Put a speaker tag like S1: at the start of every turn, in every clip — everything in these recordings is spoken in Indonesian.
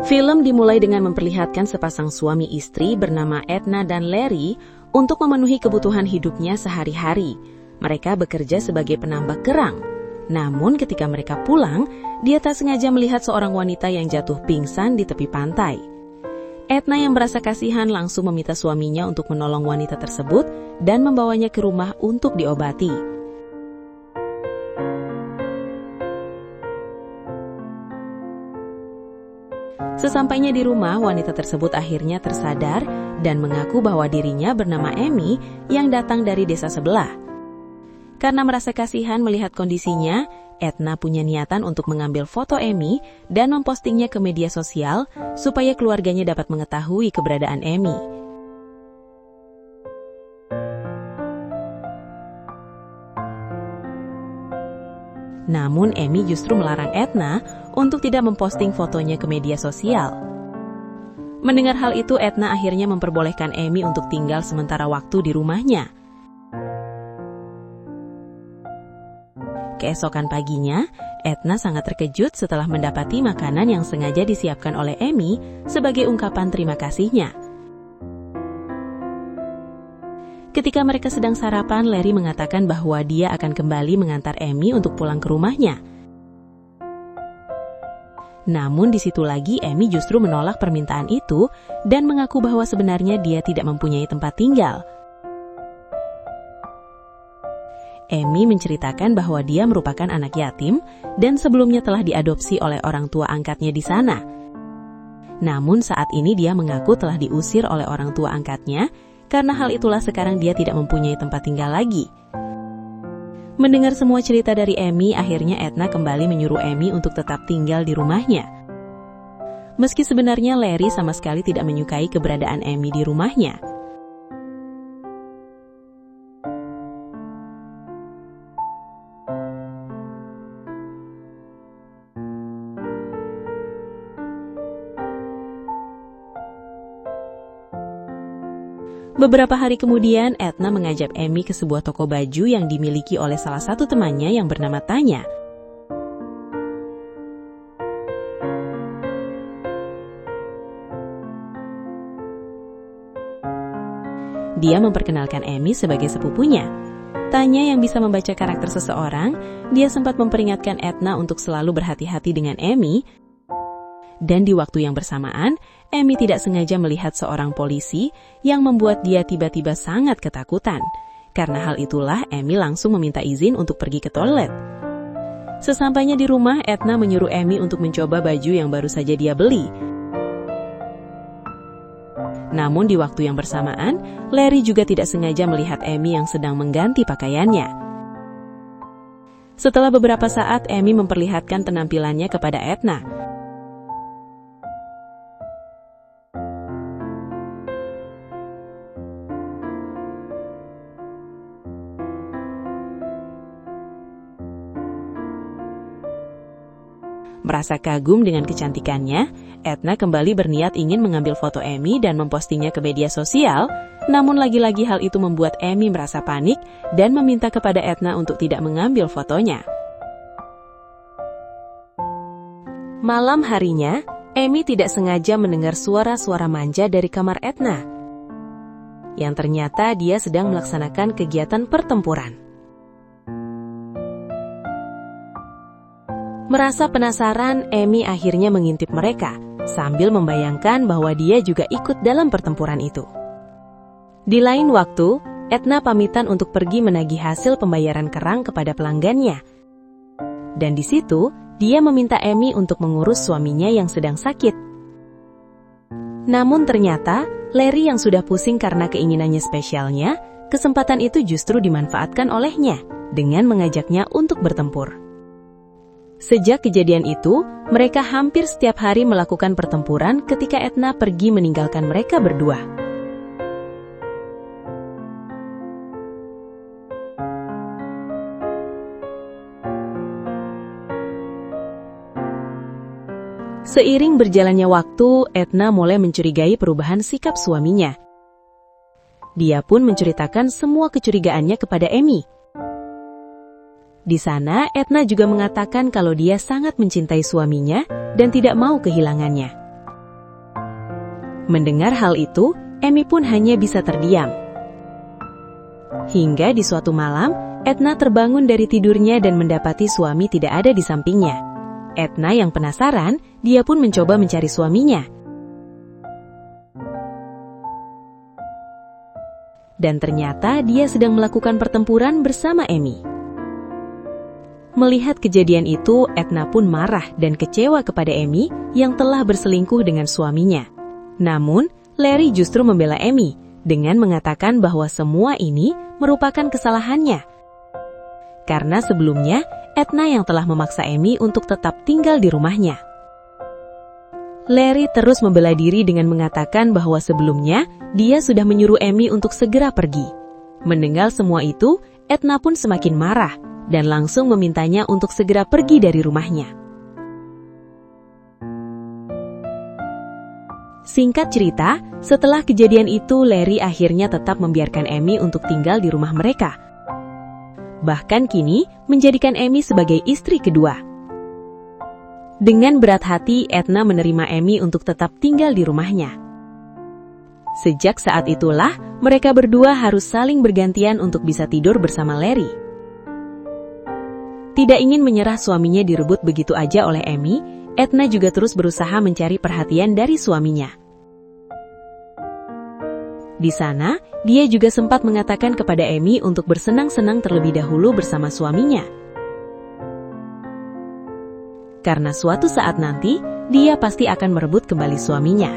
S1: Film dimulai dengan memperlihatkan sepasang suami istri bernama Edna dan Larry untuk memenuhi kebutuhan hidupnya sehari-hari. Mereka bekerja sebagai penambak kerang. Namun ketika mereka pulang, dia tak sengaja melihat seorang wanita yang jatuh pingsan di tepi pantai. Edna yang merasa kasihan langsung meminta suaminya untuk menolong wanita tersebut dan membawanya ke rumah untuk diobati. Sesampainya di rumah, wanita tersebut akhirnya tersadar dan mengaku bahwa dirinya bernama Amy yang datang dari desa sebelah. Karena merasa kasihan melihat kondisinya, Edna punya niatan untuk mengambil foto Amy dan mempostingnya ke media sosial supaya keluarganya dapat mengetahui keberadaan Amy. Namun Amy justru melarang Edna untuk tidak memposting fotonya ke media sosial. Mendengar hal itu, Edna akhirnya memperbolehkan Amy untuk tinggal sementara waktu di rumahnya. Keesokan paginya, Edna sangat terkejut setelah mendapati makanan yang sengaja disiapkan oleh Amy sebagai ungkapan terima kasihnya. Ketika mereka sedang sarapan, Larry mengatakan bahwa dia akan kembali mengantar Amy untuk pulang ke rumahnya. Namun di situ lagi Amy justru menolak permintaan itu dan mengaku bahwa sebenarnya dia tidak mempunyai tempat tinggal. Amy menceritakan bahwa dia merupakan anak yatim dan sebelumnya telah diadopsi oleh orang tua angkatnya di sana. Namun saat ini dia mengaku telah diusir oleh orang tua angkatnya, karena hal itulah sekarang dia tidak mempunyai tempat tinggal lagi. Mendengar semua cerita dari Amy, akhirnya Edna kembali menyuruh Amy untuk tetap tinggal di rumahnya. Meski sebenarnya Larry sama sekali tidak menyukai keberadaan Amy di rumahnya. Beberapa hari kemudian, Edna mengajak Amy ke sebuah toko baju yang dimiliki oleh salah satu temannya yang bernama Tanya. Dia memperkenalkan Amy sebagai sepupunya. Tanya yang bisa membaca karakter seseorang, dia sempat memperingatkan Edna untuk selalu berhati-hati dengan Amy. Dan di waktu yang bersamaan, Amy tidak sengaja melihat seorang polisi yang membuat dia tiba-tiba sangat ketakutan. Karena hal itulah, Amy langsung meminta izin untuk pergi ke toilet. Sesampainya di rumah, Edna menyuruh Amy untuk mencoba baju yang baru saja dia beli. Namun di waktu yang bersamaan, Larry juga tidak sengaja melihat Amy yang sedang mengganti pakaiannya. Setelah beberapa saat, Amy memperlihatkan penampilannya kepada Edna. Merasa kagum dengan kecantikannya, Edna kembali berniat ingin mengambil foto Amy dan mempostingnya ke media sosial, namun lagi-lagi hal itu membuat Amy merasa panik dan meminta kepada Edna untuk tidak mengambil fotonya. Malam harinya, Amy tidak sengaja mendengar suara-suara manja dari kamar Edna, yang ternyata dia sedang melaksanakan kegiatan pertempuran. Merasa penasaran, Amy akhirnya mengintip mereka, sambil membayangkan bahwa dia juga ikut dalam pertempuran itu. Di lain waktu, Edna pamitan untuk pergi menagih hasil pembayaran kerang kepada pelanggannya. Dan di situ, dia meminta Amy untuk mengurus suaminya yang sedang sakit. Namun ternyata, Larry yang sudah pusing karena keinginannya spesialnya, kesempatan itu justru dimanfaatkan olehnya, dengan mengajaknya untuk bertempur. Sejak kejadian itu, mereka hampir setiap hari melakukan pertempuran ketika Edna pergi meninggalkan mereka berdua. Seiring berjalannya waktu, Edna mulai mencurigai perubahan sikap suaminya. Dia pun menceritakan semua kecurigaannya kepada Amy. Di sana, Edna juga mengatakan kalau dia sangat mencintai suaminya dan tidak mau kehilangannya. Mendengar hal itu, Amy pun hanya bisa terdiam. Hingga di suatu malam, Edna terbangun dari tidurnya dan mendapati suami tidak ada di sampingnya. Edna yang penasaran, dia pun mencoba mencari suaminya. Dan ternyata dia sedang melakukan pertempuran bersama Amy. Melihat kejadian itu, Edna pun marah dan kecewa kepada Amy yang telah berselingkuh dengan suaminya. Namun, Larry justru membela Amy dengan mengatakan bahwa semua ini merupakan kesalahannya. Karena sebelumnya, Edna yang telah memaksa Amy untuk tetap tinggal di rumahnya. Larry terus membela diri dengan mengatakan bahwa sebelumnya dia sudah menyuruh Amy untuk segera pergi. Mendengar semua itu, Edna pun semakin marah dan langsung memintanya untuk segera pergi dari rumahnya. Singkat cerita, setelah kejadian itu Larry akhirnya tetap membiarkan Amy untuk tinggal di rumah mereka. Bahkan kini menjadikan Amy sebagai istri kedua. Dengan berat hati, Edna menerima Amy untuk tetap tinggal di rumahnya. Sejak saat itulah, mereka berdua harus saling bergantian untuk bisa tidur bersama Larry. Tidak ingin menyerah suaminya direbut begitu aja oleh Amy, Edna juga terus berusaha mencari perhatian dari suaminya. Di sana, dia juga sempat mengatakan kepada Amy untuk bersenang-senang terlebih dahulu bersama suaminya. Karena suatu saat nanti, dia pasti akan merebut kembali suaminya.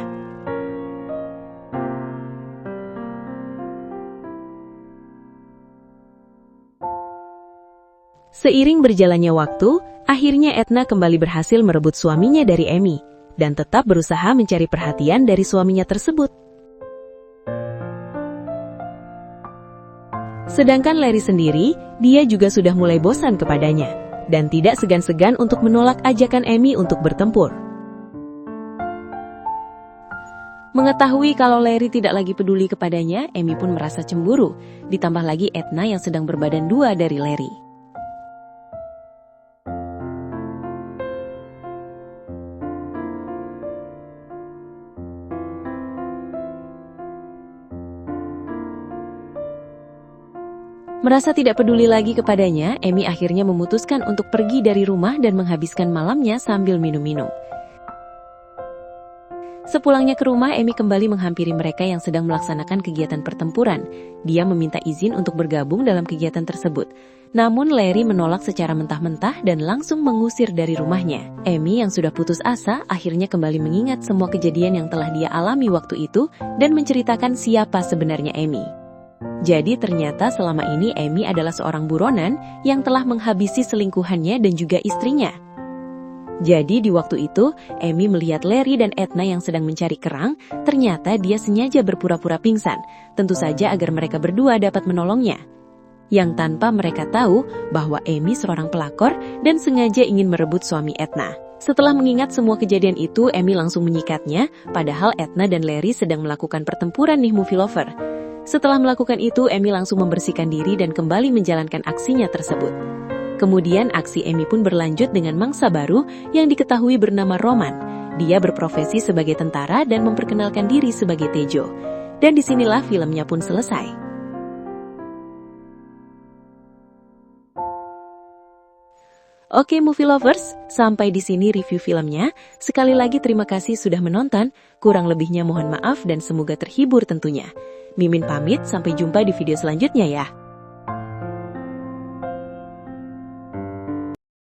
S1: Seiring berjalannya waktu, akhirnya Edna kembali berhasil merebut suaminya dari Amy, dan tetap berusaha mencari perhatian dari suaminya tersebut. Sedangkan Larry sendiri, dia juga sudah mulai bosan kepadanya, dan tidak segan-segan untuk menolak ajakan Amy untuk bertempur. Mengetahui kalau Larry tidak lagi peduli kepadanya, Amy pun merasa cemburu, ditambah lagi Edna yang sedang berbadan dua dari Larry. Merasa tidak peduli lagi kepadanya, Amy akhirnya memutuskan untuk pergi dari rumah dan menghabiskan malamnya sambil minum-minum. Sepulangnya ke rumah, Amy kembali menghampiri mereka yang sedang melaksanakan kegiatan pertempuran. Dia meminta izin untuk bergabung dalam kegiatan tersebut. Namun Larry menolak secara mentah-mentah dan langsung mengusir dari rumahnya. Amy yang sudah putus asa akhirnya kembali mengingat semua kejadian yang telah dia alami waktu itu dan menceritakan siapa sebenarnya Amy. Jadi ternyata selama ini Amy adalah seorang buronan yang telah menghabisi selingkuhannya dan juga istrinya. Jadi di waktu itu, Amy melihat Larry dan Edna yang sedang mencari kerang, ternyata dia sengaja berpura-pura pingsan, tentu saja agar mereka berdua dapat menolongnya. Yang tanpa mereka tahu bahwa Amy seorang pelakor dan sengaja ingin merebut suami Edna. Setelah mengingat semua kejadian itu, Amy langsung menyikatnya, padahal Edna dan Larry sedang melakukan pertempuran nih movie lover. Setelah melakukan itu, Amy langsung membersihkan diri dan kembali menjalankan aksinya tersebut. Kemudian aksi Amy pun berlanjut dengan mangsa baru yang diketahui bernama Roman. Dia berprofesi sebagai tentara dan memperkenalkan diri sebagai Tejo. Dan disinilah filmnya pun selesai. Oke movie lovers, sampai di sini review filmnya. Sekali lagi terima kasih sudah menonton. Kurang lebihnya mohon maaf dan semoga terhibur tentunya. Mimin pamit, sampai jumpa di video selanjutnya ya.